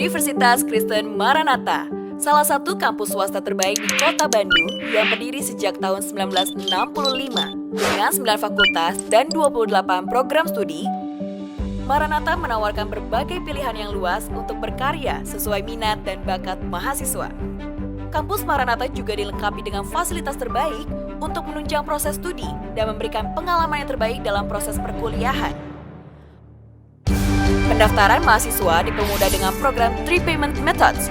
Universitas Kristen Maranatha, salah satu kampus swasta terbaik di kota Bandung yang berdiri sejak tahun 1965 dengan 9 fakultas dan 28 program studi. Maranatha menawarkan berbagai pilihan yang luas untuk berkarya sesuai minat dan bakat mahasiswa. Kampus Maranatha juga dilengkapi dengan fasilitas terbaik untuk menunjang proses studi dan memberikan pengalaman yang terbaik dalam proses perkuliahan. Pendaftaran mahasiswa dipermudah dengan program 3 Payment Methods,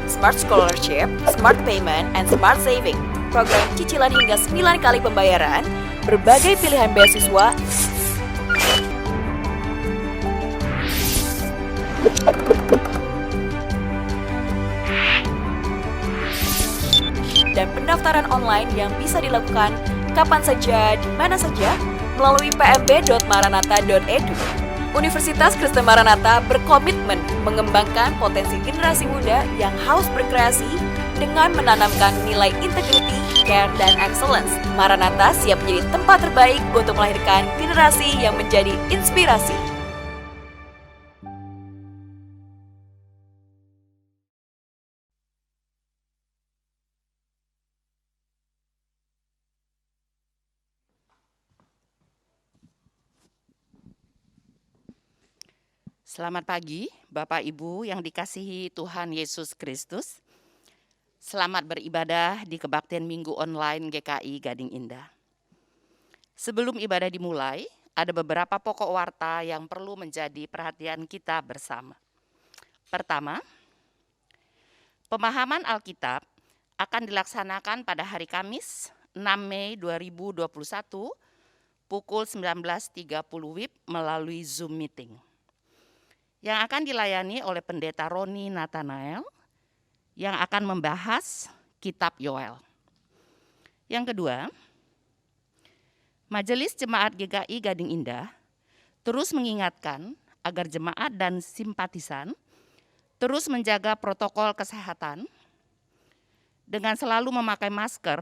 Smart Scholarship, Smart Payment, and Smart Saving. Program cicilan hingga 9 kali pembayaran, berbagai pilihan beasiswa, dan pendaftaran online yang bisa dilakukan kapan saja, di mana saja, melalui pmb.maranatha.edu. Universitas Kristen Maranatha berkomitmen mengembangkan potensi generasi muda yang haus berkreasi dengan menanamkan nilai integrity, care, dan excellence. Maranatha siap menjadi tempat terbaik untuk melahirkan generasi yang menjadi inspirasi. Selamat pagi, Bapak Ibu yang dikasihi Tuhan Yesus Kristus. Selamat beribadah di kebaktian Minggu Online GKI Gading Indah. Sebelum ibadah dimulai, ada beberapa pokok warta yang perlu menjadi perhatian kita bersama. Pertama, pemahaman Alkitab akan dilaksanakan pada hari Kamis 6 Mei 2021 pukul 19.30 WIB melalui Zoom meeting yang akan dilayani oleh Pendeta Roni Nathanael yang akan membahas Kitab Yoel. Yang kedua, Majelis Jemaat GKI Gading Indah terus mengingatkan agar jemaat dan simpatisan terus menjaga protokol kesehatan dengan selalu memakai masker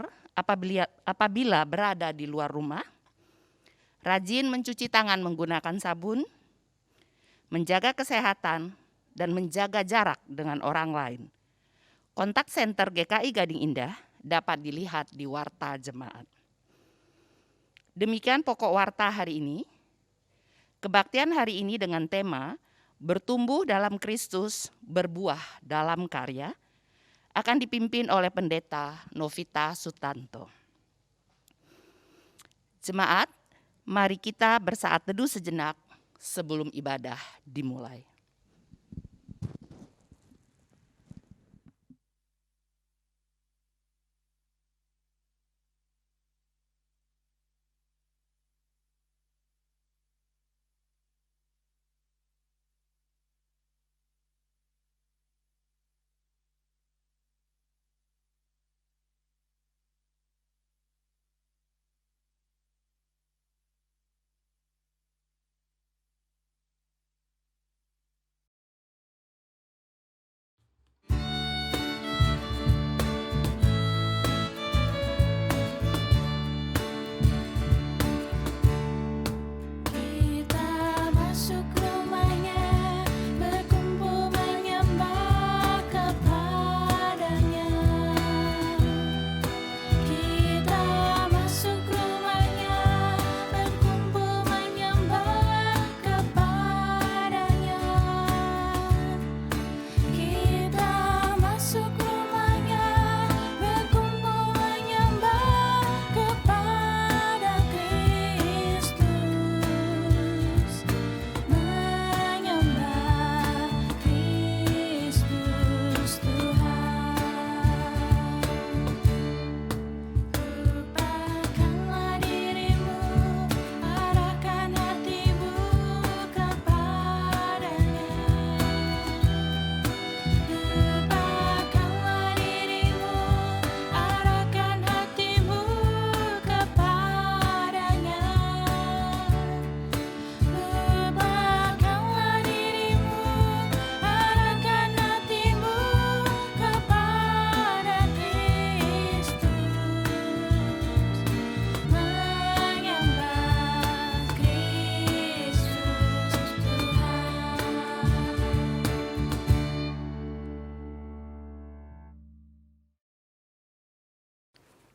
apabila berada di luar rumah, rajin mencuci tangan menggunakan sabun, menjaga kesehatan, dan menjaga jarak dengan orang lain. Kontak Center GKI Gading Indah dapat dilihat di warta jemaat. Demikian pokok warta hari ini. Kebaktian hari ini dengan tema Bertumbuh dalam Kristus, berbuah dalam karya, akan dipimpin oleh Pendeta Novita Sutanto. Jemaat, mari kita bersaat teduh sejenak sebelum ibadah dimulai.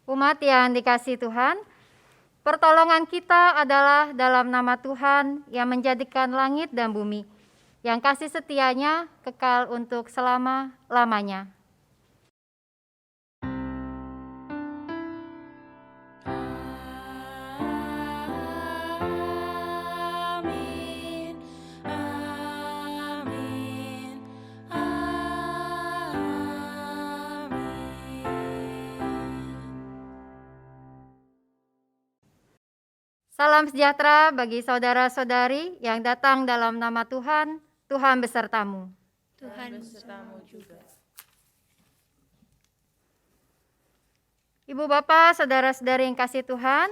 Umat yang dikasihi Tuhan, pertolongan kita adalah dalam nama Tuhan yang menjadikan langit dan bumi, yang kasih setianya kekal untuk selama-lamanya. Salam sejahtera bagi saudara-saudari yang datang dalam nama Tuhan. Tuhan besertamu. Tuhan besertamu juga. Ibu bapak, saudara-saudari yang kasih Tuhan,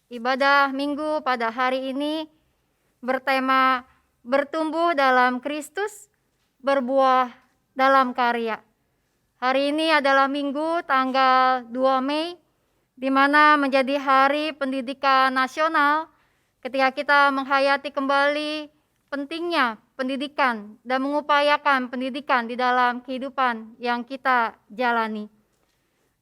ibadah minggu pada hari ini bertema bertumbuh dalam Kristus, berbuah dalam karya. Hari ini adalah minggu tanggal 2 Mei, di mana menjadi hari pendidikan nasional ketika kita menghayati kembali pentingnya pendidikan dan mengupayakan pendidikan di dalam kehidupan yang kita jalani.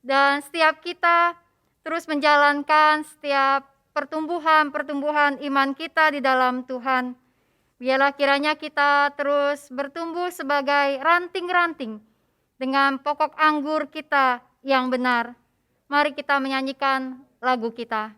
Dan setiap kita terus menjalankan setiap pertumbuhan iman kita di dalam Tuhan. Biarlah kiranya kita terus bertumbuh sebagai ranting-ranting dengan pokok anggur kita yang benar. Mari kita menyanyikan lagu kita.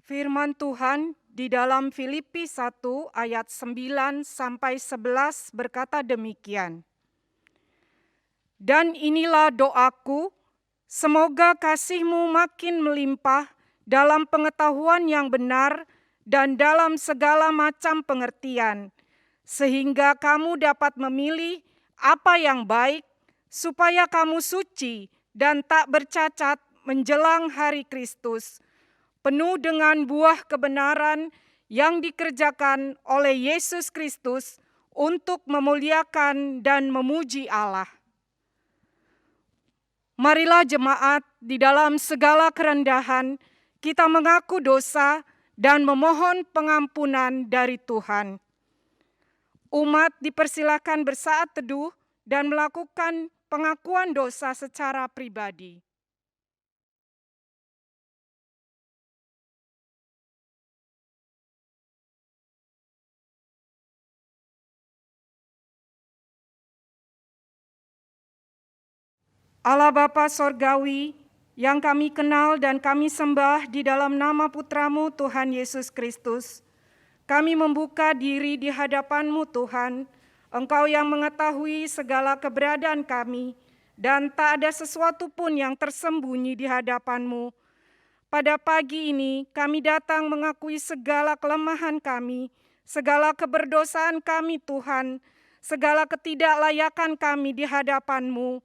Firman Tuhan di dalam Filipi 1 ayat 9 sampai 11 berkata demikian. Dan inilah doaku, semoga kasihmu makin melimpah dalam pengetahuan yang benar dan dalam segala macam pengertian, sehingga kamu dapat memilih apa yang baik, supaya kamu suci dan tak bercacat menjelang hari Kristus, penuh dengan buah kebenaran yang dikerjakan oleh Yesus Kristus untuk memuliakan dan memuji Allah. Marilah jemaat di dalam segala kerendahan kita mengaku dosa dan memohon pengampunan dari Tuhan. Umat dipersilakan bersaat teduh dan melakukan pengakuan dosa secara pribadi. Allah Bapa Sorgawi, yang kami kenal dan kami sembah di dalam nama Putra-Mu Tuhan Yesus Kristus, kami membuka diri di hadapan-Mu Tuhan, Engkau yang mengetahui segala keberadaan kami, dan tak ada sesuatu pun yang tersembunyi di hadapan-Mu. Pada pagi ini kami datang mengakui segala kelemahan kami, segala keberdosaan kami Tuhan, segala ketidaklayakan kami di hadapan-Mu.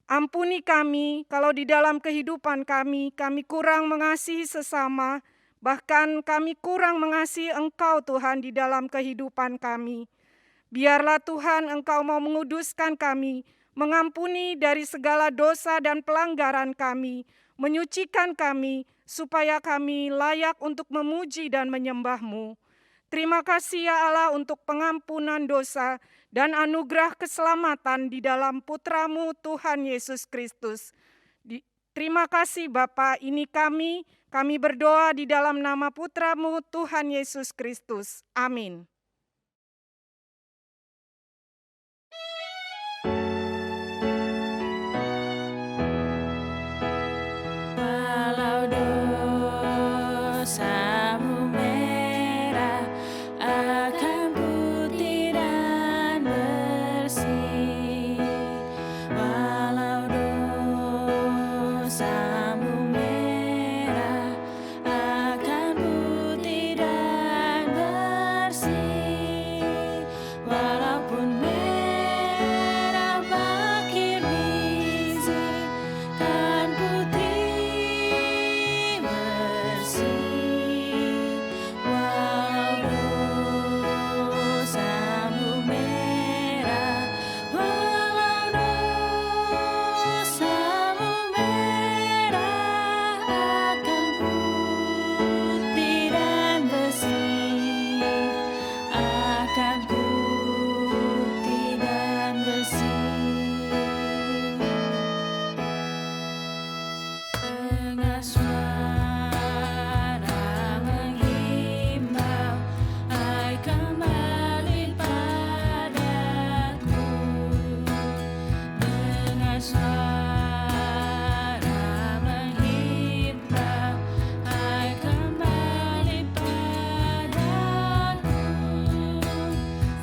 Ampuni kami kalau di dalam kehidupan kami kurang mengasihi sesama, bahkan kami kurang mengasihi Engkau Tuhan di dalam kehidupan kami. Biarlah Tuhan Engkau mau menguduskan kami, mengampuni dari segala dosa dan pelanggaran kami, menyucikan kami, supaya kami layak untuk memuji dan menyembah-Mu. Terima kasih ya Allah untuk pengampunan dosa dan anugerah keselamatan di dalam Putra-Mu Tuhan Yesus Kristus. Terima kasih Bapa, ini kami berdoa di dalam nama Putra-Mu Tuhan Yesus Kristus. Amin. Walau dosamu merah akan putih dan bersih. Walau dosamu merah akan putih dan bersih. Walaupun merah bakir bizi kan putih bersih. Walau dosamu merah, walau dosamu merah akan putih dan bersih, akan putih dan bersih. Dengar suara menghimbau, hai kembali padaku. Dengar suara menghimbau, hai kembali padaku.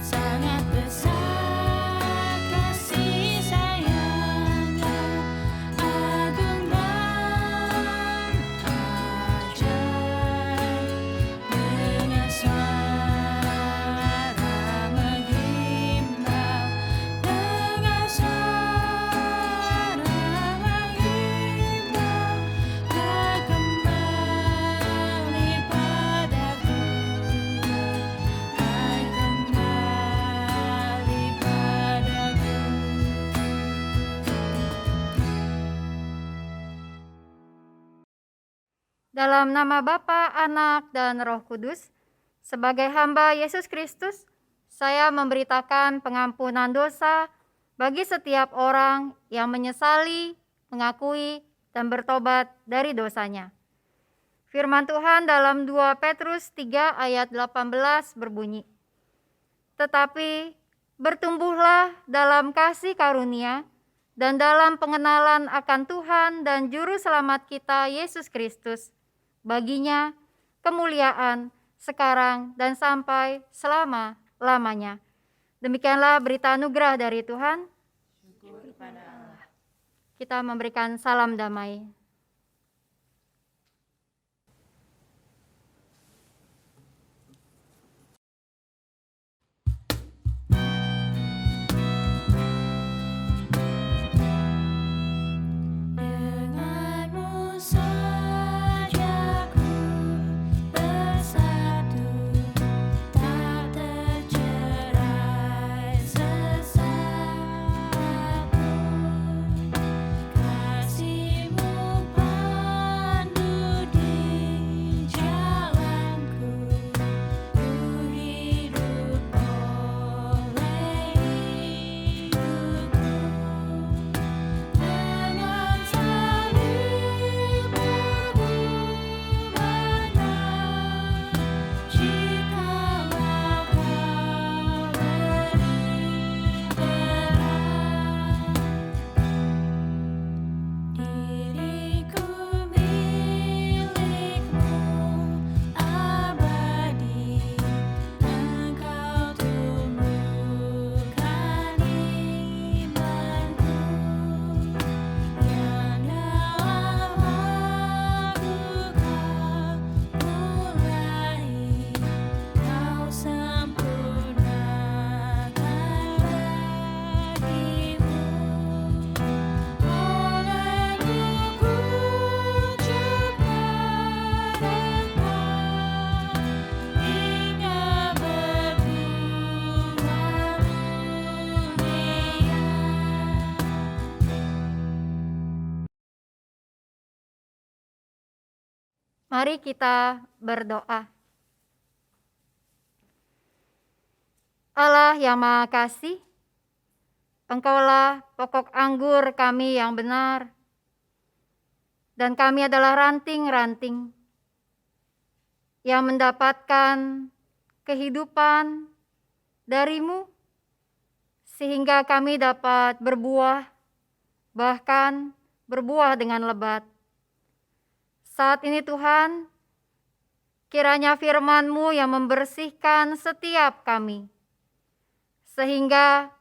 Sangat besar kasih sayangnya, agung dan ajaib. Dengar suara menghimbau, dengar suara menghimbau, hai kembali padaku, hai kembali padaku. Dalam nama Bapa, Anak, dan Roh Kudus, sebagai hamba Yesus Kristus, saya memberitakan pengampunan dosa bagi setiap orang yang menyesali, mengakui, dan bertobat dari dosanya. Firman Tuhan dalam 2 Petrus 3 ayat 18 berbunyi, "Tetapi bertumbuhlah dalam kasih karunia dan dalam pengenalan akan Tuhan dan Juru Selamat kita Yesus Kristus. Baginya kemuliaan sekarang dan sampai selama-lamanya." Demikianlah berita anugerah dari Tuhan. Kita memberikan salam damai. Denganmu saja ku bersatu, tak tercerai sesatku. Kasih-Mu Mari kita berdoa. Allah yang Maha Kasih, Engkaulah pokok anggur kami yang benar, dan kami adalah ranting-ranting yang mendapatkan kehidupan dari-Mu, sehingga kami dapat berbuah, bahkan berbuah dengan lebat. Saat ini Tuhan, kiranya firman-Mu yang membersihkan setiap kami, sehingga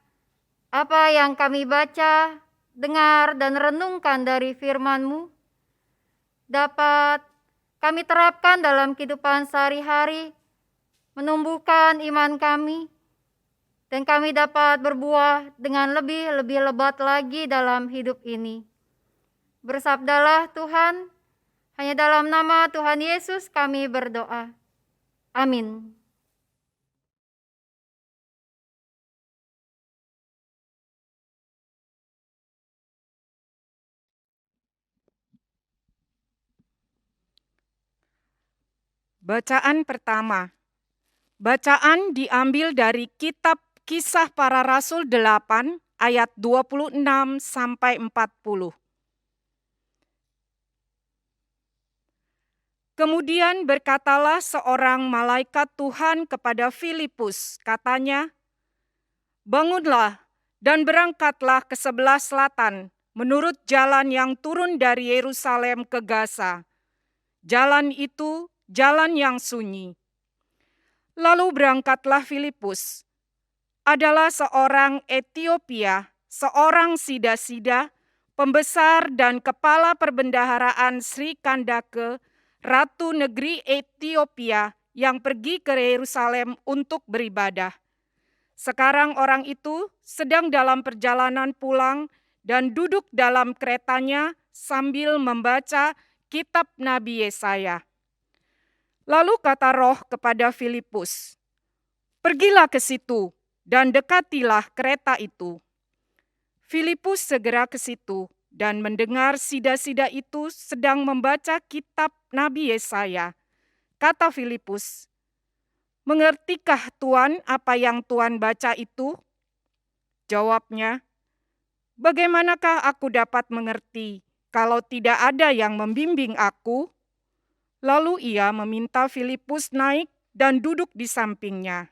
apa yang kami baca, dengar, dan renungkan dari firman-Mu dapat kami terapkan dalam kehidupan sehari-hari, menumbuhkan iman kami, dan kami dapat berbuah dengan lebih lebat lagi dalam hidup ini. Bersabdalah Tuhan, hanya dalam nama Tuhan Yesus kami berdoa. Amin. Bacaan pertama. Bacaan diambil dari kitab Kisah Para Rasul 8 ayat 26 sampai 40. Kemudian berkatalah seorang malaikat Tuhan kepada Filipus, katanya, "Bangunlah dan berangkatlah ke sebelah selatan menurut jalan yang turun dari Yerusalem ke Gaza. Jalan itu jalan yang sunyi." Lalu berangkatlah Filipus. Adalah seorang Etiopia, seorang sida-sida, pembesar dan kepala perbendaharaan Sri Kandake, Ratu Negeri Etiopia yang pergi ke Yerusalem untuk beribadah. Sekarang orang itu sedang dalam perjalanan pulang dan duduk dalam keretanya sambil membaca kitab Nabi Yesaya. Lalu kata Roh kepada Filipus, "Pergilah ke situ dan dekatilah kereta itu." Filipus segera ke situ dan mendengar sida-sida itu sedang membaca kitab Nabi Yesaya. Kata Filipus, "Mengertikah Tuan apa yang Tuan baca itu?" Jawabnya, "Bagaimanakah aku dapat mengerti kalau tidak ada yang membimbing aku?" Lalu ia meminta Filipus naik dan duduk di sampingnya.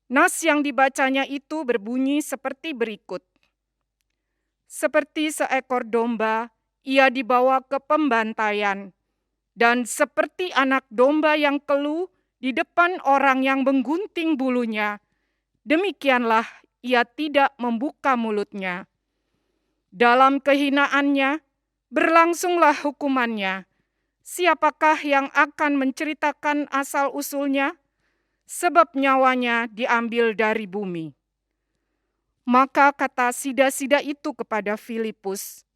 Nas yang dibacanya itu berbunyi seperti berikut. Seperti seekor domba, ia dibawa ke pembantaian, dan seperti anak domba yang keluh di depan orang yang menggunting bulunya, demikianlah ia tidak membuka mulutnya. Dalam kehinaannya, berlangsunglah hukumannya. Siapakah yang akan menceritakan asal-usulnya? Sebab nyawanya diambil dari bumi. Maka kata sida-sida itu kepada Filipus,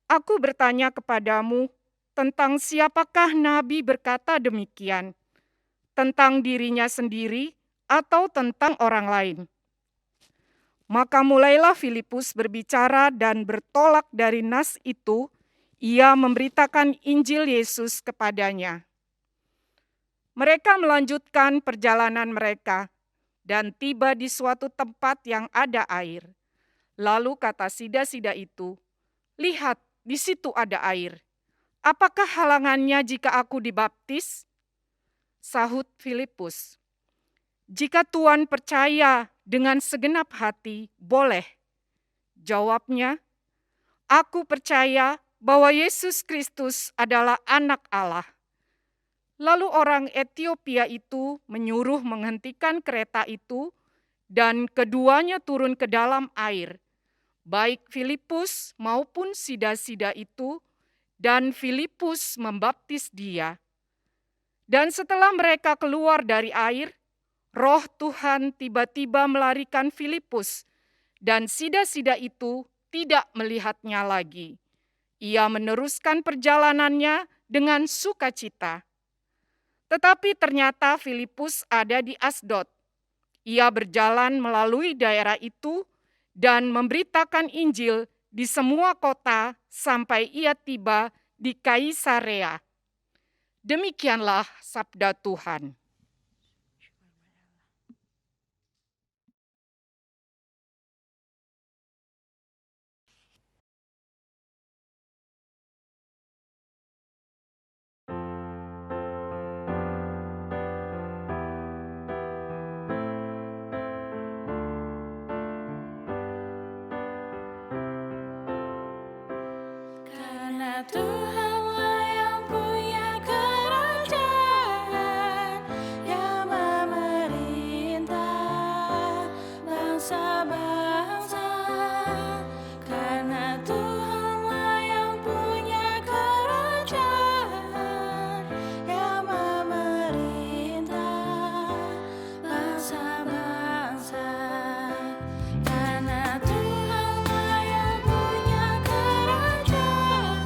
"Aku bertanya kepadamu tentang siapakah Nabi berkata demikian, tentang dirinya sendiri atau tentang orang lain?" Maka mulailah Filipus berbicara dan bertolak dari nas itu, ia memberitakan Injil Yesus kepadanya. Mereka melanjutkan perjalanan mereka dan tiba di suatu tempat yang ada air. Lalu kata sida-sida itu, "Lihat, di situ ada air. Apakah halangannya jika aku dibaptis?" Sahut Filipus, "Jika Tuan percaya dengan segenap hati, boleh." Jawabnya, "Aku percaya bahwa Yesus Kristus adalah Anak Allah." Lalu orang Etiopia itu menyuruh menghentikan kereta itu dan keduanya turun ke dalam air, baik Filipus maupun sida-sida itu, dan Filipus membaptis dia. Dan setelah mereka keluar dari air, Roh Tuhan tiba-tiba melarikan Filipus, dan sida-sida itu tidak melihatnya lagi. Ia meneruskan perjalanannya dengan sukacita. Tetapi ternyata Filipus ada di Asdod. Ia berjalan melalui daerah itu dan memberitakan Injil di semua kota sampai ia tiba di Kaisarea. Demikianlah sabda Tuhan. Karena Tuhanlah yang punya kerajaan, yang memerintah bangsa-bangsa. Karena Tuhanlah yang punya kerajaan, yang memerintah bangsa-bangsa. Karena Tuhanlah yang punya kerajaan,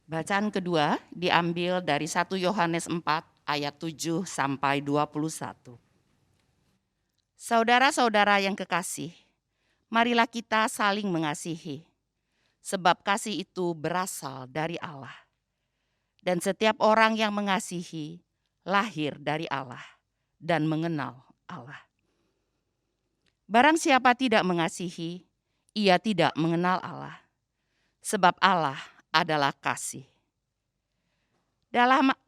Bacaan kedua diambil dari 1 Yohanes 4 ayat 7 sampai 21. Saudara-saudara yang kekasih, marilah kita saling mengasihi, sebab kasih itu berasal dari Allah. Dan setiap orang yang mengasihi lahir dari Allah dan mengenal Allah. Barang siapa tidak mengasihi, ia tidak mengenal Allah, sebab Allah adalah kasih.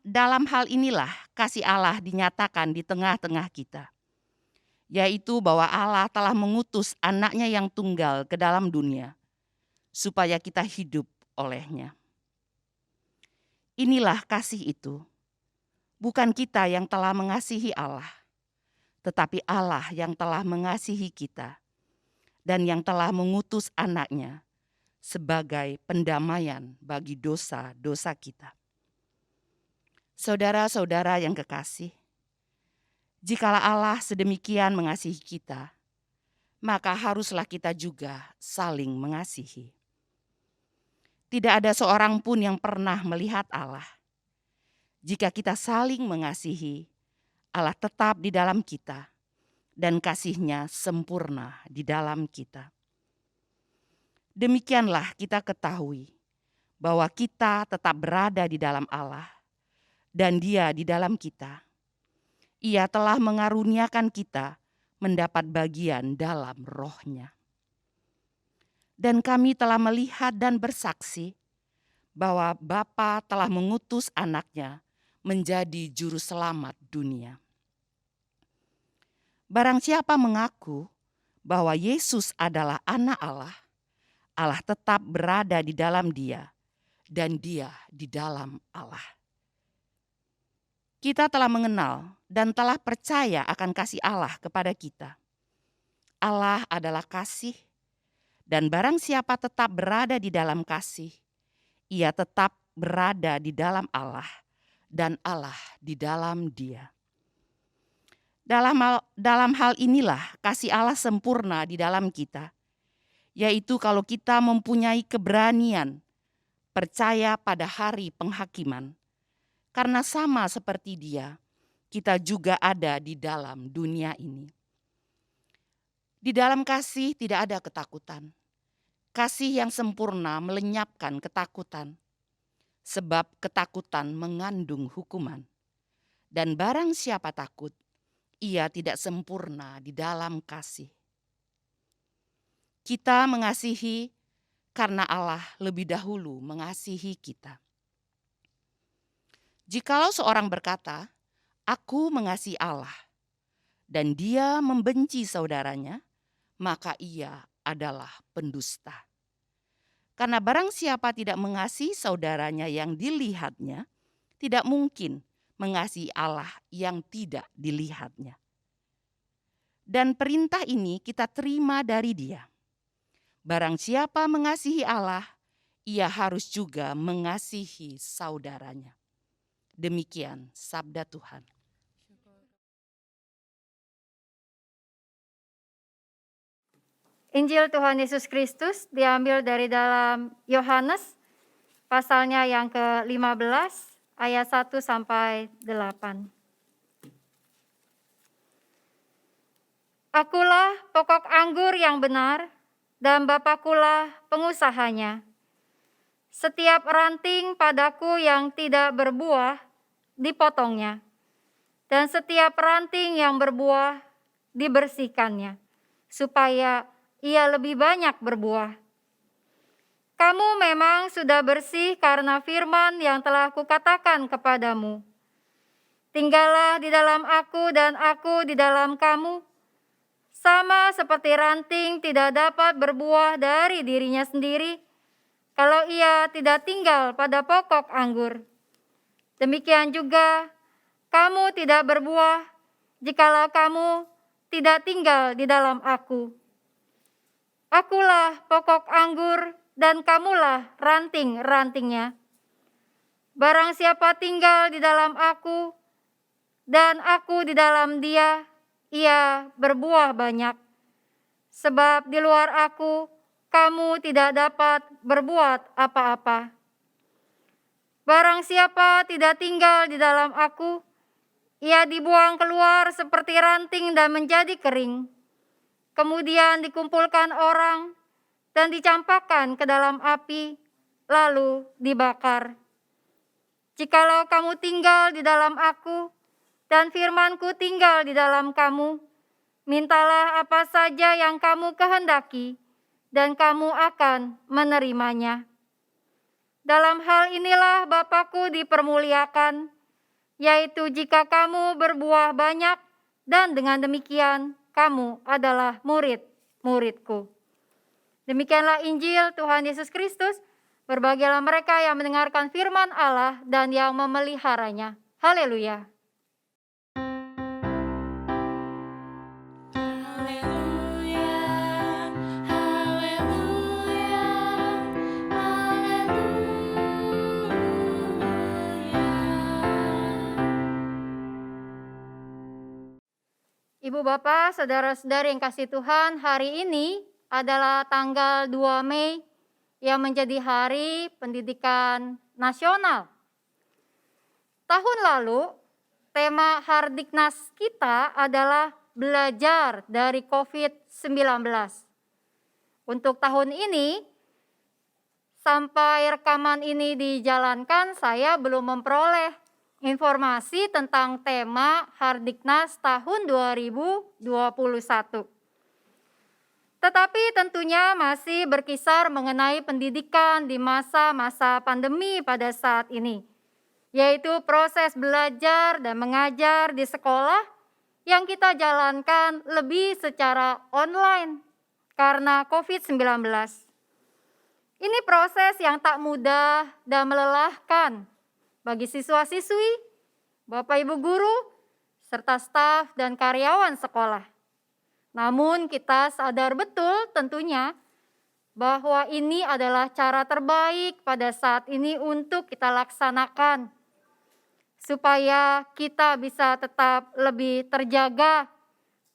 Dalam hal inilah kasih Allah dinyatakan di tengah-tengah kita, yaitu bahwa Allah telah mengutus anaknya yang tunggal ke dalam dunia, supaya kita hidup olehnya. Inilah kasih itu, bukan kita yang telah mengasihi Allah, tetapi Allah yang telah mengasihi kita dan yang telah mengutus anaknya sebagai pendamaian bagi dosa-dosa kita. Saudara-saudara yang kekasih, jikalau Allah sedemikian mengasihi kita, maka haruslah kita juga saling mengasihi. Tidak ada seorang pun yang pernah melihat Allah. Jika kita saling mengasihi, Allah tetap di dalam kita dan kasih-Nya sempurna di dalam kita. Demikianlah kita ketahui bahwa kita tetap berada di dalam Allah dan Dia di dalam kita. Ia telah mengaruniakan kita mendapat bagian dalam Roh-Nya. Dan kami telah melihat dan bersaksi bahwa Bapa telah mengutus anaknya menjadi juru selamat dunia. Barang siapa mengaku bahwa Yesus adalah anak Allah, Allah tetap berada di dalam dia dan dia di dalam Allah. Kita telah mengenal dan telah percaya akan kasih Allah kepada kita. Allah adalah kasih, dan barang siapa tetap berada di dalam kasih, ia tetap berada di dalam Allah dan Allah di dalam dia. Dalam hal inilah kasih Allah sempurna di dalam kita, yaitu kalau kita mempunyai keberanian percaya pada hari penghakiman, karena sama seperti Dia, kita juga ada di dalam dunia ini. Di dalam kasih tidak ada ketakutan. Kasih yang sempurna melenyapkan ketakutan, sebab ketakutan mengandung hukuman. Dan barang siapa takut, ia tidak sempurna di dalam kasih. Kita mengasihi karena Allah lebih dahulu mengasihi kita. Jikalau seorang berkata, "Aku mengasihi Allah," dan dia membenci saudaranya, maka ia adalah pendusta. Karena barang siapa tidak mengasihi saudaranya yang dilihatnya, tidak mungkin mengasihi Allah yang tidak dilihatnya. Dan perintah ini kita terima dari Dia. Barang siapa mengasihi Allah, ia harus juga mengasihi saudaranya. Demikian sabda Tuhan. Injil Tuhan Yesus Kristus diambil dari dalam Yohanes pasalnya yang ke-15 ayat 1 sampai 8. Akulah pokok anggur yang benar dan Bapakulah pengusahanya. Setiap ranting padaku yang tidak berbuah dipotongnya, dan setiap ranting yang berbuah dibersihkannya, supaya ia lebih banyak berbuah. Kamu memang sudah bersih karena firman yang telah kukatakan kepadamu. Tinggallah di dalam aku dan aku di dalam kamu. Sama seperti ranting tidak dapat berbuah dari dirinya sendiri kalau ia tidak tinggal pada pokok anggur. Demikian juga kamu tidak berbuah jikalau kamu tidak tinggal di dalam aku. Akulah pokok anggur dan kamulah ranting-rantingnya. Barang siapa tinggal di dalam aku dan aku di dalam dia, ia berbuah banyak. Sebab di luar aku, kamu tidak dapat berbuat apa-apa. Barang siapa tidak tinggal di dalam Aku, ia dibuang keluar seperti ranting dan menjadi kering. Kemudian dikumpulkan orang dan dicampakkan ke dalam api, lalu dibakar. Jikalau kamu tinggal di dalam Aku, dan firman-Ku tinggal di dalam kamu, mintalah apa saja yang kamu kehendaki, dan kamu akan menerimanya. Dalam hal inilah Bapa-Ku dipermuliakan, yaitu jika kamu berbuah banyak, dan dengan demikian kamu adalah murid-murid-Ku. Demikianlah Injil Tuhan Yesus Kristus. Berbahagialah mereka yang mendengarkan firman Allah dan yang memeliharanya. Haleluya. Haleluya, haleluya, haleluya. Ibu Bapak, saudara-saudari yang kasih Tuhan, hari ini adalah tanggal 2 Mei yang menjadi Hari Pendidikan Nasional. Tahun lalu, tema Hardiknas kita adalah belajar dari COVID-19. Untuk tahun ini, sampai rekaman ini dijalankan, saya belum memperoleh informasi tentang tema Hardiknas tahun 2021. Tetapi tentunya masih berkisar mengenai pendidikan di masa-masa pandemi pada saat ini, yaitu proses belajar dan mengajar di sekolah yang kita jalankan lebih secara online karena COVID-19. Ini proses yang tak mudah dan melelahkan bagi siswa-siswi, Bapak Ibu guru, serta staf dan karyawan sekolah. Namun kita sadar betul tentunya bahwa ini adalah cara terbaik pada saat ini untuk kita laksanakan supaya kita bisa tetap lebih terjaga,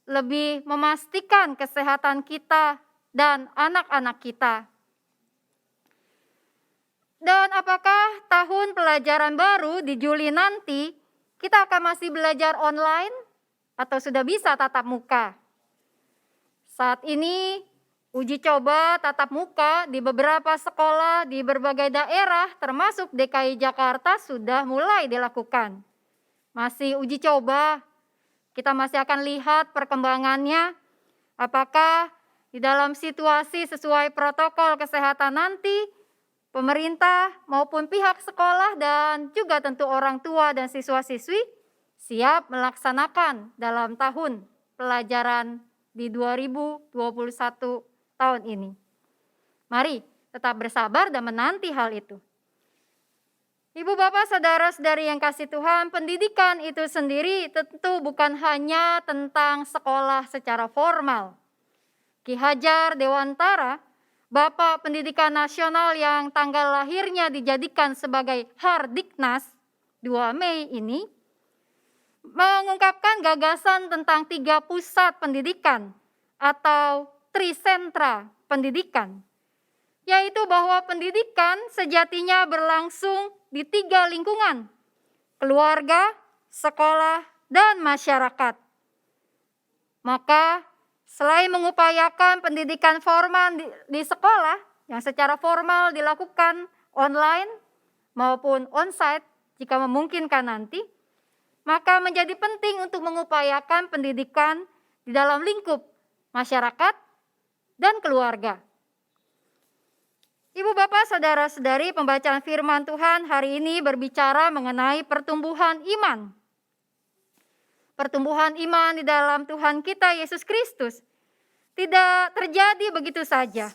lebih memastikan kesehatan kita dan anak-anak kita. Dan apakah tahun pelajaran baru di Juli nanti kita akan masih belajar online atau sudah bisa tatap muka? Saat ini uji coba tatap muka di beberapa sekolah di berbagai daerah termasuk DKI Jakarta sudah mulai dilakukan. Masih uji coba, kita masih akan lihat perkembangannya, apakah di dalam situasi sesuai protokol kesehatan nanti, pemerintah maupun pihak sekolah dan juga tentu orang tua dan siswa-siswi siap melaksanakan dalam tahun pelajaran di 2021 tahun ini. Mari tetap bersabar dan menanti hal itu. Ibu bapak saudara-saudari yang kasih Tuhan, pendidikan itu sendiri tentu bukan hanya tentang sekolah secara formal. Ki Hajar Dewantara, Bapak Pendidikan Nasional yang tanggal lahirnya dijadikan sebagai Hardiknas 2 Mei ini, mengungkapkan gagasan tentang 3 pusat pendidikan atau trisentra pendidikan, yaitu bahwa pendidikan sejatinya berlangsung di 3 lingkungan, keluarga, sekolah, dan masyarakat. Maka selain mengupayakan pendidikan formal di sekolah yang secara formal dilakukan online maupun onsite jika memungkinkan nanti, maka menjadi penting untuk mengupayakan pendidikan di dalam lingkup masyarakat dan keluarga. Ibu bapak saudara-saudari, pembacaan firman Tuhan hari ini berbicara mengenai pertumbuhan iman. Pertumbuhan iman di dalam Tuhan kita Yesus Kristus tidak terjadi begitu saja.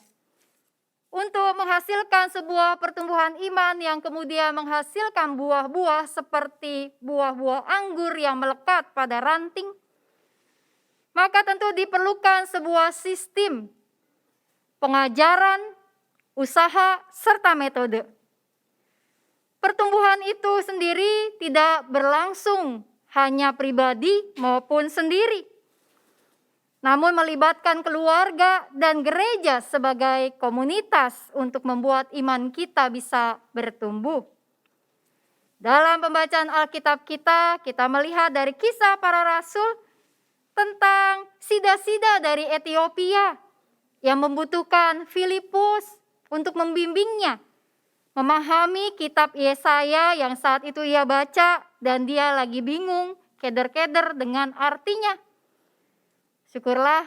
Untuk menghasilkan sebuah pertumbuhan iman yang kemudian menghasilkan buah-buah seperti buah-buah anggur yang melekat pada ranting, maka tentu diperlukan sebuah sistem pengajaran, usaha, serta metode. Pertumbuhan itu sendiri tidak berlangsung hanya pribadi maupun sendiri, namun melibatkan keluarga dan gereja sebagai komunitas untuk membuat iman kita bisa bertumbuh. Dalam pembacaan Alkitab kita melihat dari kisah para rasul tentang sida-sida dari Ethiopia yang membutuhkan Filipus untuk membimbingnya, memahami kitab Yesaya yang saat itu ia baca dan dia lagi bingung, keder-keder dengan artinya. Syukurlah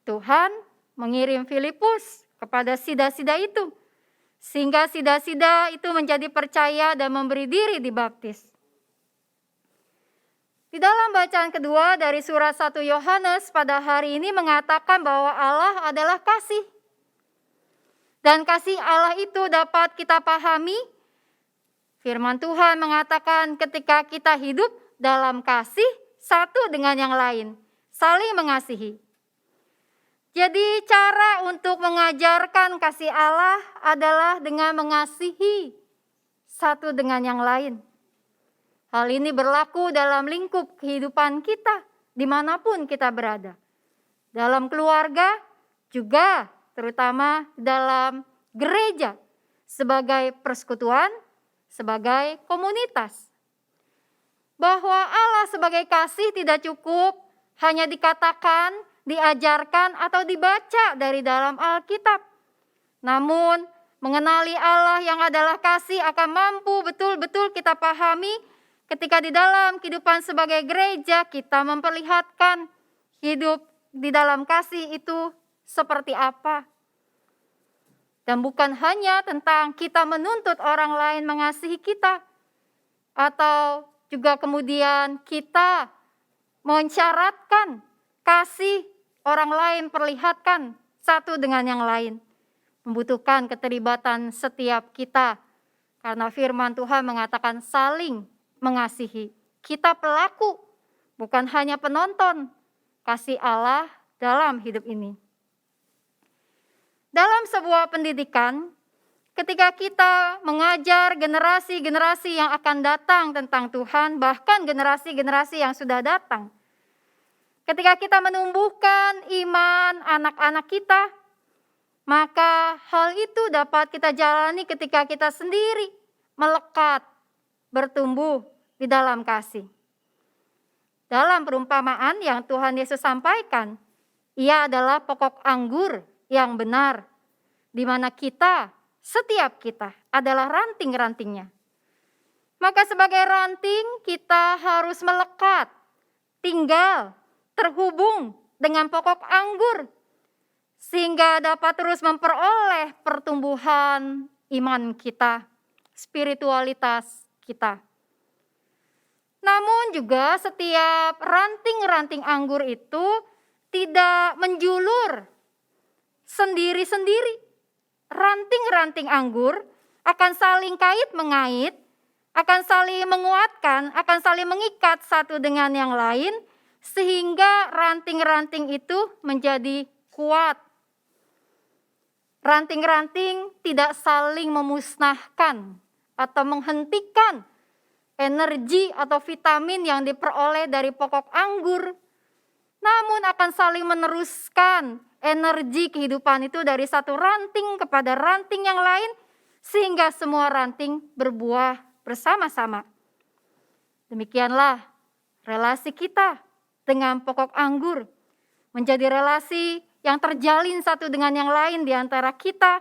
Tuhan mengirim Filipus kepada sida-sida itu, sehingga sida-sida itu menjadi percaya dan memberi diri dibaptis. Di dalam bacaan kedua dari surat 1 Yohanes pada hari ini mengatakan bahwa Allah adalah kasih. Dan kasih Allah itu dapat kita pahami. Firman Tuhan mengatakan ketika kita hidup dalam kasih satu dengan yang lain, saling mengasihi. Jadi cara untuk mengajarkan kasih Allah adalah dengan mengasihi satu dengan yang lain. Hal ini berlaku dalam lingkup kehidupan kita, dimanapun kita berada. Dalam keluarga juga, terutama dalam gereja, sebagai persekutuan, sebagai komunitas. Bahwa Allah sebagai kasih tidak cukup hanya dikatakan, diajarkan atau dibaca dari dalam Alkitab. Namun, mengenali Allah yang adalah kasih akan mampu betul-betul kita pahami ketika di dalam kehidupan sebagai gereja kita memperlihatkan hidup di dalam kasih itu seperti apa. Dan bukan hanya tentang kita menuntut orang lain mengasihi kita, atau juga kemudian kita mensyaratkan kasih orang lain perlihatkan satu dengan yang lain. Membutuhkan keterlibatan setiap kita. Karena firman Tuhan mengatakan saling mengasihi. Kita pelaku, bukan hanya penonton kasih Allah dalam hidup ini. Dalam sebuah pendidikan, ketika kita mengajar generasi-generasi yang akan datang tentang Tuhan, bahkan generasi-generasi yang sudah datang, ketika kita menumbuhkan iman anak-anak kita, maka hal itu dapat kita jalani ketika kita sendiri melekat, bertumbuh di dalam kasih. Dalam perumpamaan yang Tuhan Yesus sampaikan, ia adalah pokok anggur yang benar, di mana kita, setiap kita adalah ranting-rantingnya. Maka sebagai ranting kita harus melekat, tinggal, terhubung dengan pokok anggur sehingga dapat terus memperoleh pertumbuhan iman kita, spiritualitas kita. Namun juga setiap ranting-ranting anggur itu tidak menjulur sendiri-sendiri. Ranting-ranting anggur akan saling kait-mengait, akan saling menguatkan, akan saling mengikat satu dengan yang lain, sehingga ranting-ranting itu menjadi kuat. Ranting-ranting tidak saling memusnahkan atau menghentikan energi atau vitamin yang diperoleh dari pokok anggur, namun akan saling meneruskan energi kehidupan itu dari satu ranting kepada ranting yang lain, sehingga semua ranting berbuah bersama-sama. Demikianlah relasi kita dengan pokok anggur menjadi relasi yang terjalin satu dengan yang lain di antara kita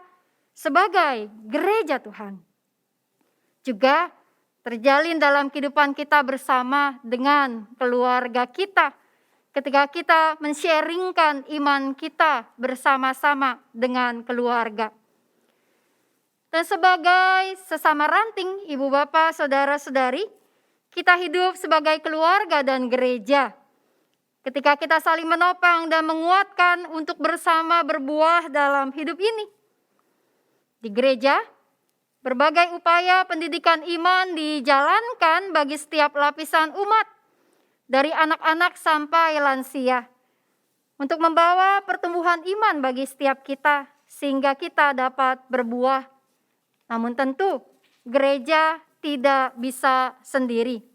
sebagai gereja Tuhan. Juga terjalin dalam kehidupan kita bersama dengan keluarga kita, ketika kita men-sharingkan iman kita bersama-sama dengan keluarga. Dan sebagai sesama ranting, ibu bapak, saudara-saudari, kita hidup sebagai keluarga dan gereja. Ketika kita saling menopang dan menguatkan untuk bersama berbuah dalam hidup ini. Di gereja, berbagai upaya pendidikan iman dijalankan bagi setiap lapisan umat, dari anak-anak sampai lansia, untuk membawa pertumbuhan iman bagi setiap kita, sehingga kita dapat berbuah. Namun tentu, gereja tidak bisa sendiri.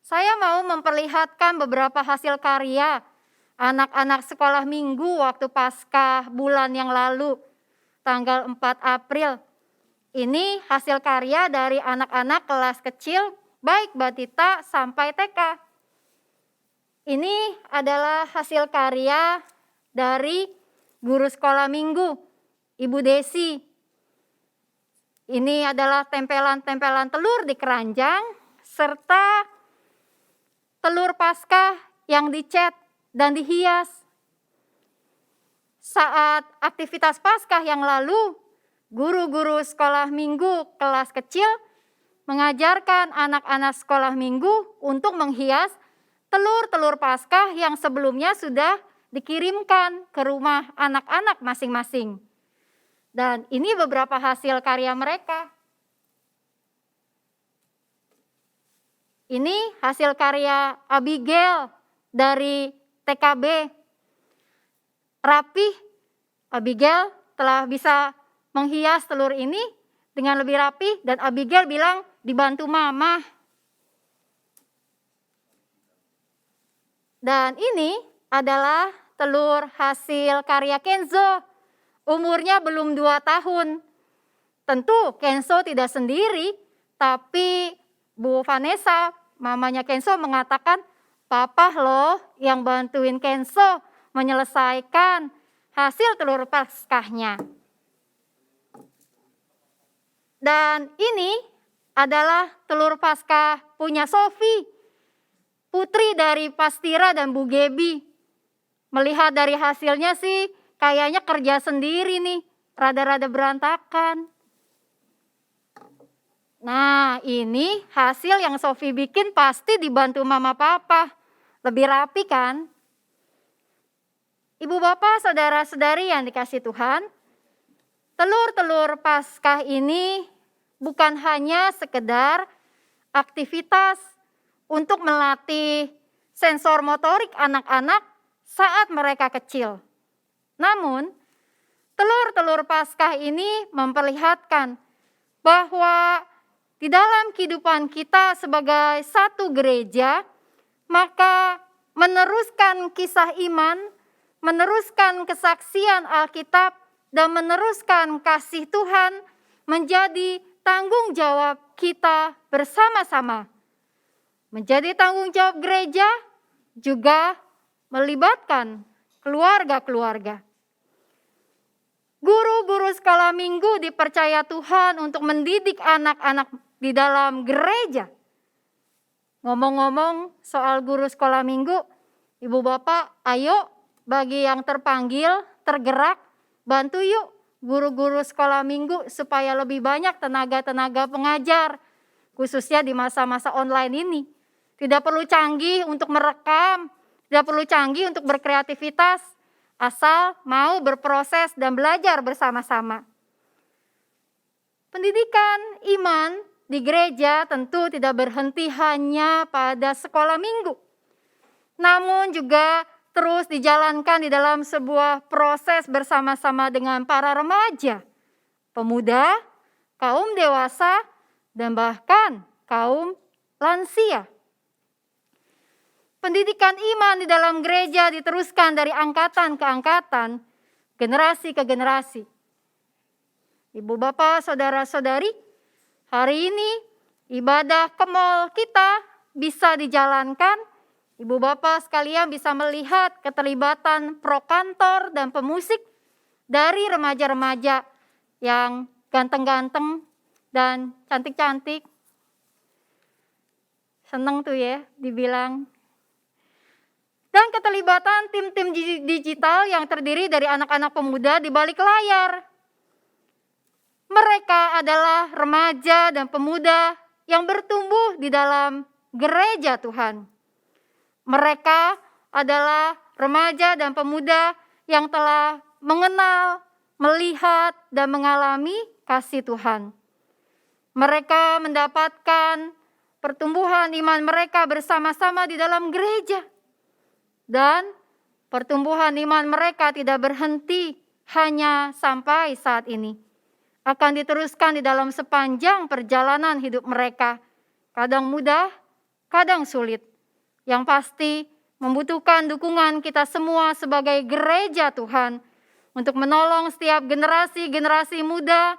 Saya mau memperlihatkan beberapa hasil karya anak-anak sekolah minggu waktu Paskah bulan yang lalu, tanggal 4 April. Ini hasil karya dari anak-anak kelas kecil, baik batita sampai TK. Ini adalah hasil karya dari guru sekolah minggu, Ibu Desi. Ini adalah tempelan-tempelan telur di keranjang, serta telur Paskah yang dicat dan dihias. Saat aktivitas Paskah yang lalu, guru-guru sekolah minggu kelas kecil mengajarkan anak-anak sekolah minggu untuk menghias telur-telur Paskah yang sebelumnya sudah dikirimkan ke rumah anak-anak masing-masing. Dan ini beberapa hasil karya mereka. Ini hasil karya Abigail dari TKB. Rapih, Abigail telah bisa menghias telur ini dengan lebih rapi, dan Abigail bilang dibantu mama. Dan ini adalah telur hasil karya Kenzo. Umurnya belum 2 tahun. Tentu Kenzo tidak sendiri, tapi Bu Vanessa, mamanya Kenzo, mengatakan, "Papa loh yang bantuin Kenzo menyelesaikan hasil telur Paskahnya." Dan ini adalah telur Paskah punya Sophie, putri dari Pastira dan Bu Gebi. Melihat dari hasilnya sih kayaknya kerja sendiri nih, rada-rada berantakan. Nah, ini hasil yang Sophie bikin pasti dibantu mama papa. Lebih rapi kan? Ibu bapak, saudara-saudari yang dikasih Tuhan, telur-telur Paskah ini bukan hanya sekedar aktivitas untuk melatih sensor motorik anak-anak saat mereka kecil. Namun, telur-telur Paskah ini memperlihatkan bahwa di dalam kehidupan kita sebagai satu gereja, maka meneruskan kisah iman, meneruskan kesaksian Alkitab, dan meneruskan kasih Tuhan menjadi tanggung jawab kita bersama-sama. Menjadi tanggung jawab gereja juga melibatkan keluarga-keluarga. Guru-guru sekolah minggu dipercaya Tuhan untuk mendidik anak-anak di dalam gereja. Ngomong-ngomong soal guru sekolah minggu, ibu bapak, ayo bagi yang terpanggil, tergerak, bantu yuk guru-guru sekolah minggu supaya lebih banyak tenaga-tenaga pengajar, khususnya di masa-masa online ini. Tidak perlu canggih untuk merekam, tidak perlu canggih untuk berkreativitas, asal mau berproses dan belajar bersama-sama. Pendidikan iman di gereja tentu tidak berhenti hanya pada sekolah minggu, namun juga terus dijalankan di dalam sebuah proses bersama-sama dengan para remaja, pemuda, kaum dewasa, dan bahkan kaum lansia. Pendidikan iman di dalam gereja diteruskan dari angkatan ke angkatan, generasi ke generasi. Ibu bapak, saudara-saudari, hari ini ibadah ke mall kita bisa dijalankan. Ibu bapak sekalian bisa melihat keterlibatan pro kantor dan pemusik dari remaja-remaja yang ganteng-ganteng dan cantik-cantik. Seneng tuh ya dibilang. Dan keterlibatan tim-tim digital yang terdiri dari anak-anak pemuda di balik layar. Mereka adalah remaja dan pemuda yang bertumbuh di dalam gereja Tuhan. Mereka adalah remaja dan pemuda yang telah mengenal, melihat, dan mengalami kasih Tuhan. Mereka mendapatkan pertumbuhan iman mereka bersama-sama di dalam gereja. Dan pertumbuhan iman mereka tidak berhenti hanya sampai saat ini. Akan diteruskan di dalam sepanjang perjalanan hidup mereka. Kadang mudah, kadang sulit. Yang pasti membutuhkan dukungan kita semua sebagai gereja Tuhan untuk menolong setiap generasi-generasi muda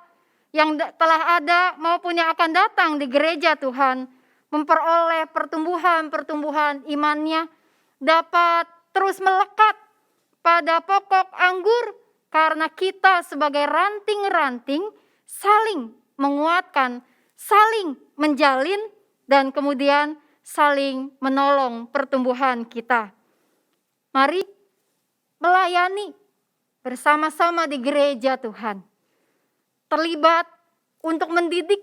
yang telah ada maupun yang akan datang di gereja Tuhan, memperoleh pertumbuhan imannya, dapat terus melekat pada pokok anggur, karena kita sebagai ranting-ranting saling menguatkan, saling menjalin, dan kemudian saling menolong pertumbuhan kita. Mari melayani bersama-sama di gereja Tuhan. Terlibat untuk mendidik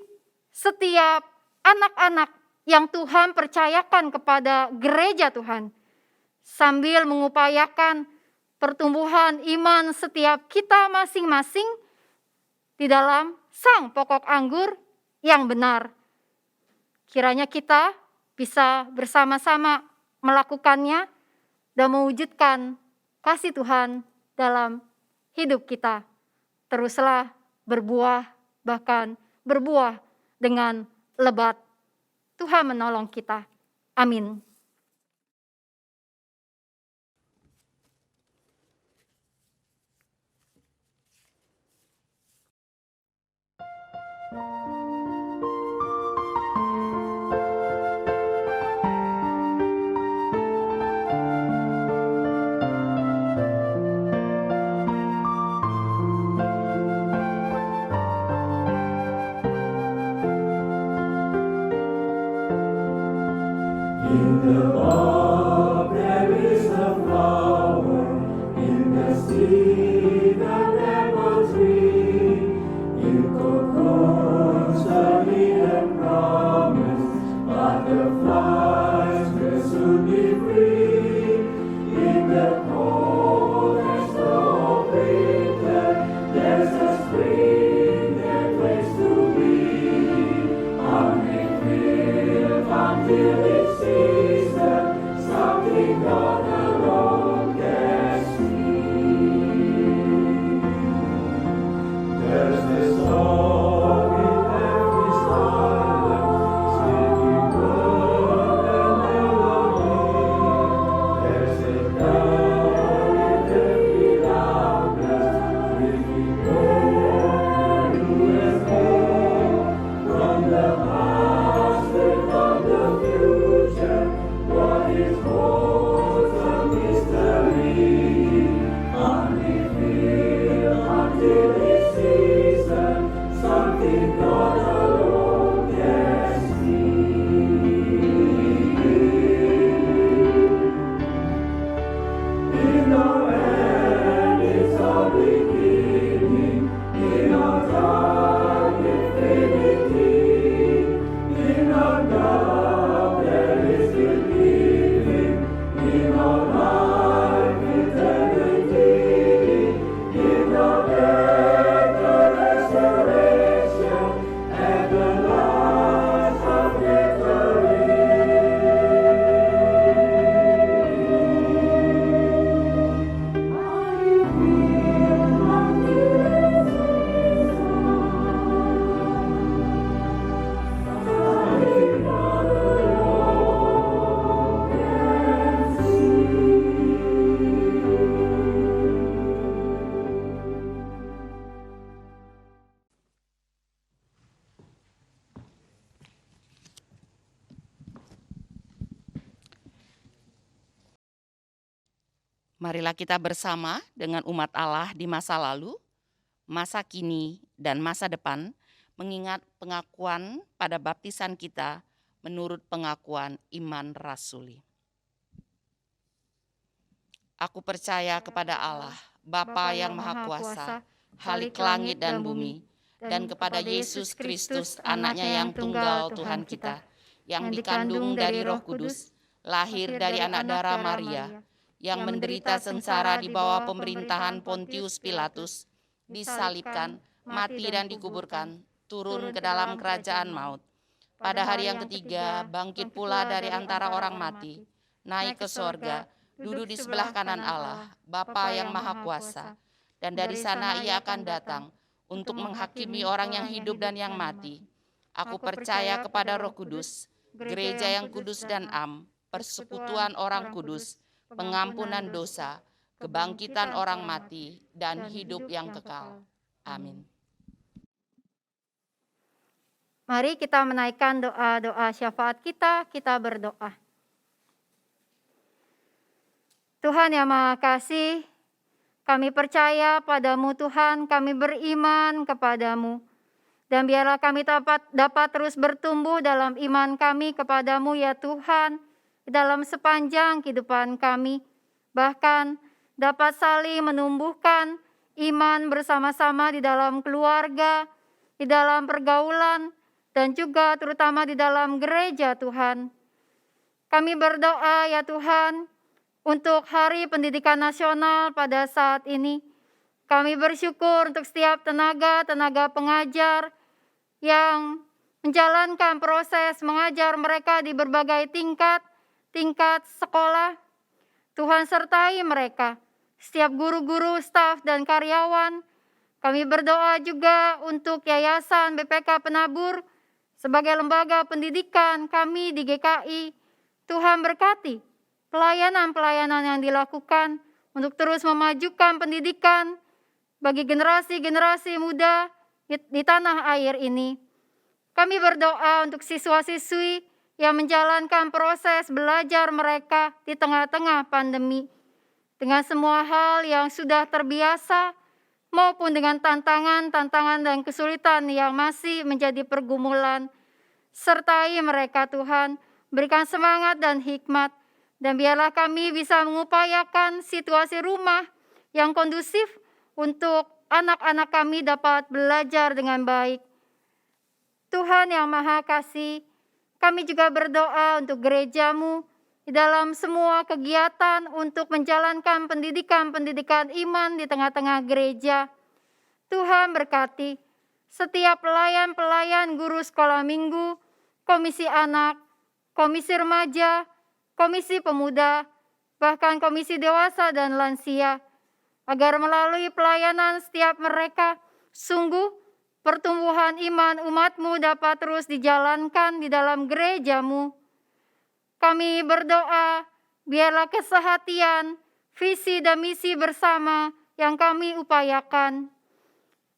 setiap anak-anak yang Tuhan percayakan kepada gereja Tuhan, sambil mengupayakan pertumbuhan iman setiap kita masing-masing di dalam sang pokok anggur yang benar. Kiranya kita bisa bersama-sama melakukannya dan mewujudkan kasih Tuhan dalam hidup kita. Teruslah berbuah, bahkan berbuah dengan lebat. Tuhan menolong kita. Amin. In the bob there is a flower, in the sea the apple tree, in cocoons the hidden promise, butterflies will soon be free. In the cold and snow of winter, there's a spring that waits to be. Unfulfilled until it's season, something God alone can see. There's this song in every silence, singing word and melody. There's a God in every loudness, bringing hope to us all. From the past and from the future, what is holds a mystery, unrevealed until its season, something God alone can see. In our end is our beginning, in our dark infinity, in our love there is still living, in our life eternity, in our death the resurrection, and the life of Marilah kita bersama dengan umat Allah di masa lalu, masa kini, dan masa depan, mengingat pengakuan pada baptisan kita menurut pengakuan iman rasuli. Aku percaya kepada Allah, Bapa yang Maha Kuasa, Khalik langit dan bumi, dan kepada Yesus Kristus, anaknya yang tunggal Tuhan kita, yang dikandung dari Roh Kudus, lahir dari anak darah Maria, yang menderita sengsara di bawah pemerintahan Pontius Pilatus, disalibkan, mati dan dikuburkan, turun ke dalam kerajaan maut. Pada hari yang ketiga, bangkit pula dari antara orang mati, naik ke sorga, duduk di sebelah kanan Allah, Bapa yang Maha Kuasa, dan dari sana ia akan datang untuk menghakimi orang yang hidup dan yang mati. Aku percaya kepada Roh Kudus, gereja yang kudus dan am, persekutuan orang kudus, pengampunan dosa, kebangkitan orang mati, dan hidup yang kekal. Amin. Mari kita menaikkan doa-doa syafaat kita berdoa. Tuhan yang Maha Kasih, kami percaya padamu Tuhan, kami beriman kepadamu. Dan biarlah kami dapat terus bertumbuh dalam iman kami kepadamu ya Tuhan, dalam sepanjang kehidupan kami. Bahkan dapat saling menumbuhkan iman bersama-sama di dalam keluarga, di dalam pergaulan, dan juga terutama di dalam gereja Tuhan. Kami berdoa ya Tuhan, untuk Hari Pendidikan Nasional pada saat ini. Kami bersyukur untuk setiap tenaga pengajar yang menjalankan proses mengajar mereka di berbagai tingkat sekolah. Tuhan sertai mereka, setiap guru-guru, staf, dan karyawan. Kami berdoa juga untuk Yayasan BPK Penabur sebagai lembaga pendidikan kami di GKI. Tuhan berkati pelayanan-pelayanan yang dilakukan untuk terus memajukan pendidikan bagi generasi-generasi muda di tanah air ini. Kami berdoa untuk siswa-siswi yang menjalankan proses belajar mereka di tengah-tengah pandemi, dengan semua hal yang sudah terbiasa maupun dengan tantangan dan kesulitan yang masih menjadi pergumulan. Sertai mereka Tuhan, berikan semangat dan hikmat, dan biarlah kami bisa mengupayakan situasi rumah yang kondusif untuk anak-anak kami dapat belajar dengan baik. Tuhan yang Maha Kasih, kami juga berdoa untuk gerejamu di dalam semua kegiatan untuk menjalankan pendidikan iman di tengah-tengah gereja. Tuhan berkati setiap pelayan guru sekolah minggu, komisi anak, komisi remaja, komisi pemuda, bahkan komisi dewasa dan lansia, agar melalui pelayanan setiap mereka, sungguh pertumbuhan iman umatmu dapat terus dijalankan di dalam gerejamu. Kami berdoa, biarlah kesehatian, visi dan misi bersama yang kami upayakan.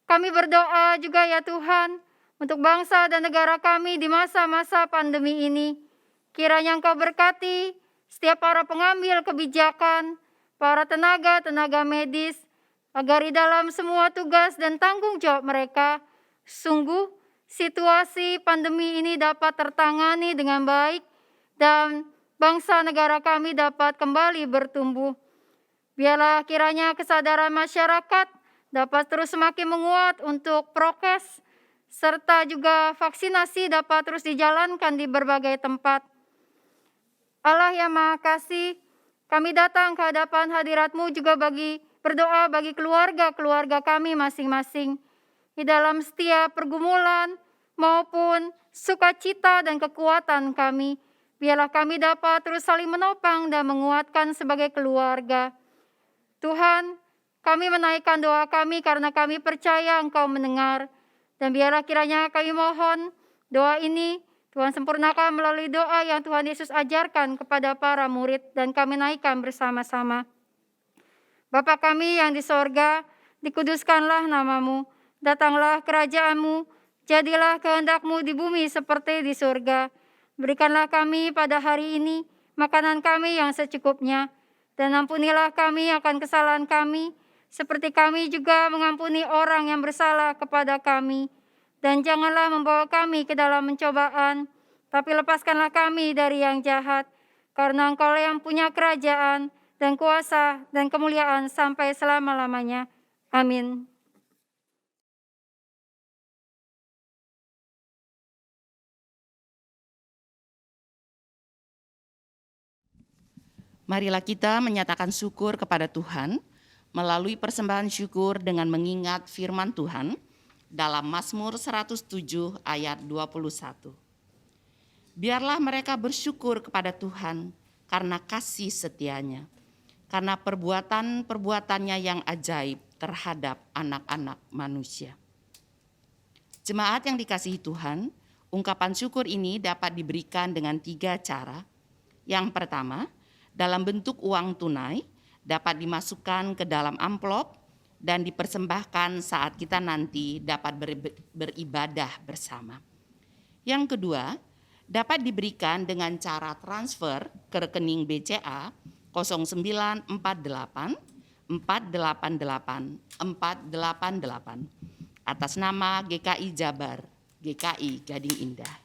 Kami berdoa juga ya Tuhan, untuk bangsa dan negara kami di masa-masa pandemi ini. Kiranya Engkau berkati setiap para pengambil kebijakan, para tenaga medis, agar di dalam semua tugas dan tanggung jawab mereka, sungguh situasi pandemi ini dapat tertangani dengan baik dan bangsa negara kami dapat kembali bertumbuh. Biarlah kiranya kesadaran masyarakat dapat terus semakin menguat untuk prokes, serta juga vaksinasi dapat terus dijalankan di berbagai tempat. Allah yang Maha Kasih, kami datang ke hadapan hadirat-Mu juga berdoa bagi keluarga kami masing-masing. Di dalam setiap pergumulan maupun sukacita dan kekuatan kami, biarlah kami dapat terus saling menopang dan menguatkan sebagai keluarga. Tuhan, kami menaikkan doa kami karena kami percaya Engkau mendengar. Dan biarlah kiranya kami mohon doa ini Tuhan sempurnakan melalui doa yang Tuhan Yesus ajarkan kepada para murid dan kami naikkan bersama-sama. Bapa kami yang di sorga, dikuduskanlah namamu, datanglah kerajaan-Mu, jadilah kehendak-Mu di bumi seperti di sorga. Berikanlah kami pada hari ini makanan kami yang secukupnya, dan ampunilah kami akan kesalahan kami, seperti kami juga mengampuni orang yang bersalah kepada kami. Dan janganlah membawa kami ke dalam pencobaan, tapi lepaskanlah kami dari yang jahat, karena Engkau yang punya kerajaan dan kuasa dan kemuliaan sampai selama-lamanya. Amin. Marilah kita menyatakan syukur kepada Tuhan melalui persembahan syukur dengan mengingat firman Tuhan dalam Mazmur 107 ayat 21. Biarlah mereka bersyukur kepada Tuhan karena kasih setianya, karena perbuatan-perbuatannya yang ajaib terhadap anak-anak manusia. Jemaat yang dikasihi Tuhan, ungkapan syukur ini dapat diberikan dengan 3 cara. Yang pertama, dalam bentuk uang tunai, dapat dimasukkan ke dalam amplop dan dipersembahkan saat kita nanti dapat beribadah bersama. Yang kedua, dapat diberikan dengan cara transfer ke rekening BCA 0948 488 488 atas nama GKI Jabar, GKI Gading Indah.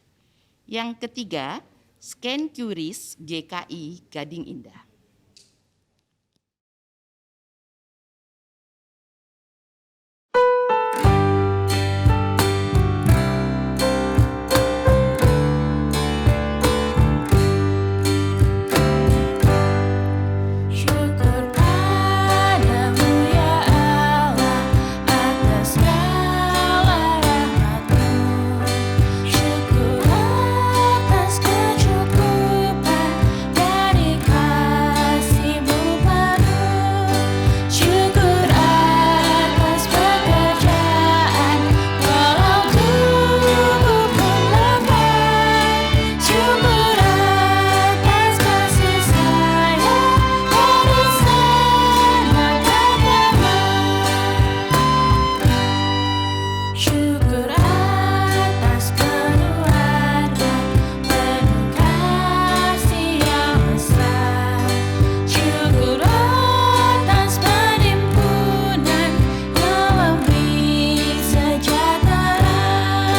Yang ketiga, scan QRIS GKI Gading Indah. Syukur padamu ya Allah atas segala rahmat-Mu. Syukur atas kecukupan dari kasih-Mu penuh. Syukur atas pekerjaan walau tubuh pun lemah. Syukur atas kasih sayang dari sangat agama. Syukur atas keluarga penuh kasih yang besar. Syukur atas penimbunan yang memberi sejahtera.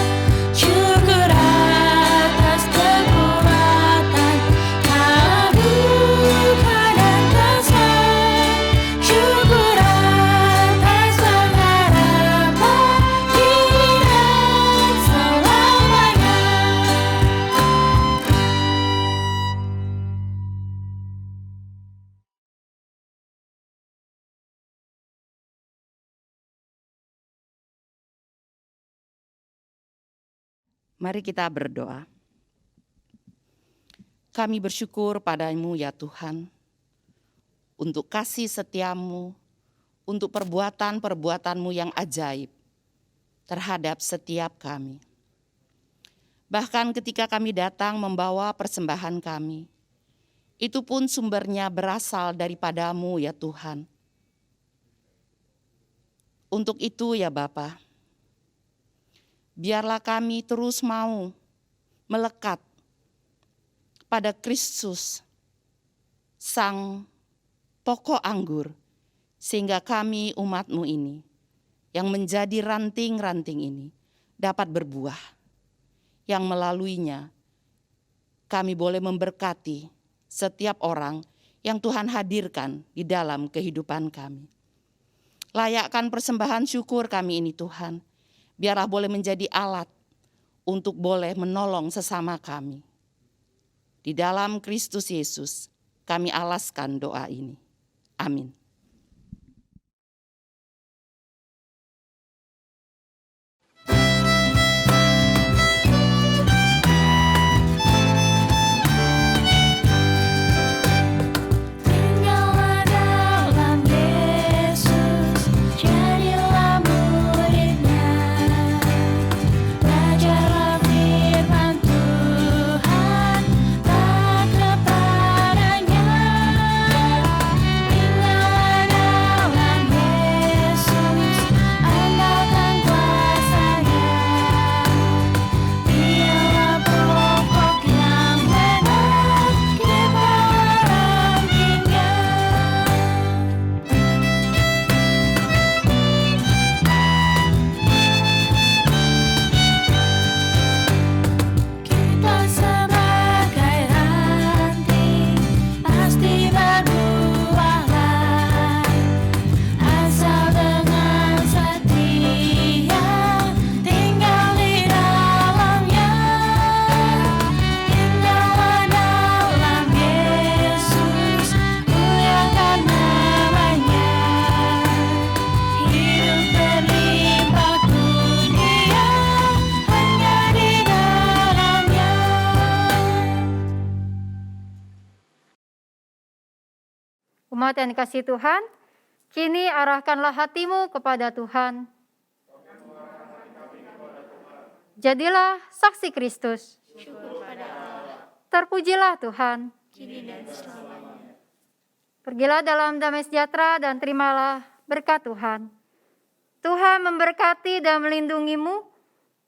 Syukur atas kekuatan kala duka dan kesal. Syukur atas pengharapan kini dan selamanya. Mari kita berdoa. Kami bersyukur padamu ya Tuhan, untuk kasih setia-Mu, untuk perbuatan-perbuatan-Mu yang ajaib terhadap setiap kami. Bahkan ketika kami datang membawa persembahan kami, itu pun sumbernya berasal daripada-Mu ya Tuhan. Untuk itu ya Bapa, biarlah kami terus mau melekat pada Kristus, Sang pokok anggur, sehingga kami umat-Mu ini, yang menjadi ranting-ranting ini, dapat berbuah, yang melaluinya kami boleh memberkati setiap orang yang Tuhan hadirkan di dalam kehidupan kami. Layakkan persembahan syukur kami ini Tuhan, biarlah boleh menjadi alat untuk boleh menolong sesama kami. Di dalam Kristus Yesus kami alaskan doa ini. Amin. Tinggallah dalam Yesus, jadilah murid-Nya. Belajarlah firman Tuhan, taat kepadanya. Tinggallah dalam Yesus, andalkan kuasa-Nya. Dialah pokok yang benar, dibawa rantingnya. Kita sebagai ranting pasti berbuah lain, asal dengan setia tinggal di dalamnya. Tinggallah dalam Yesus, muliakan namanya. Hidup berlimpah dunia hanya di dalamnya. Umat yang dikasihi Tuhan, kini arahkanlah hatimu kepada Tuhan. Jadilah saksi Kristus. Terpujilah Tuhan. Pergilah dalam damai sejahtera dan terimalah berkat Tuhan. Tuhan memberkati dan melindungimu.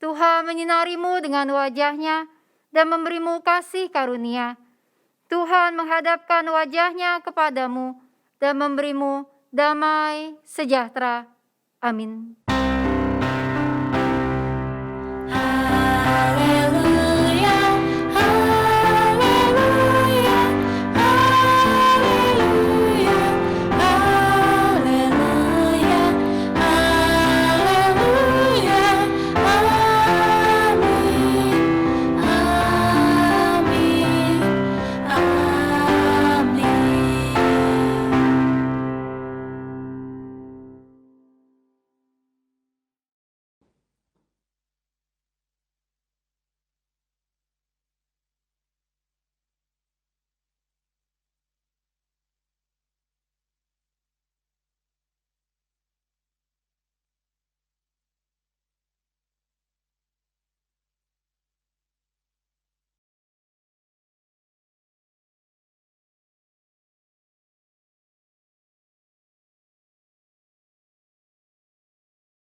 Tuhan menyinarimu dengan wajah-Nya dan memberimu kasih karunia. Tuhan menghadapkan wajah-Nya kepadamu dan memberimu damai sejahtera. Amin.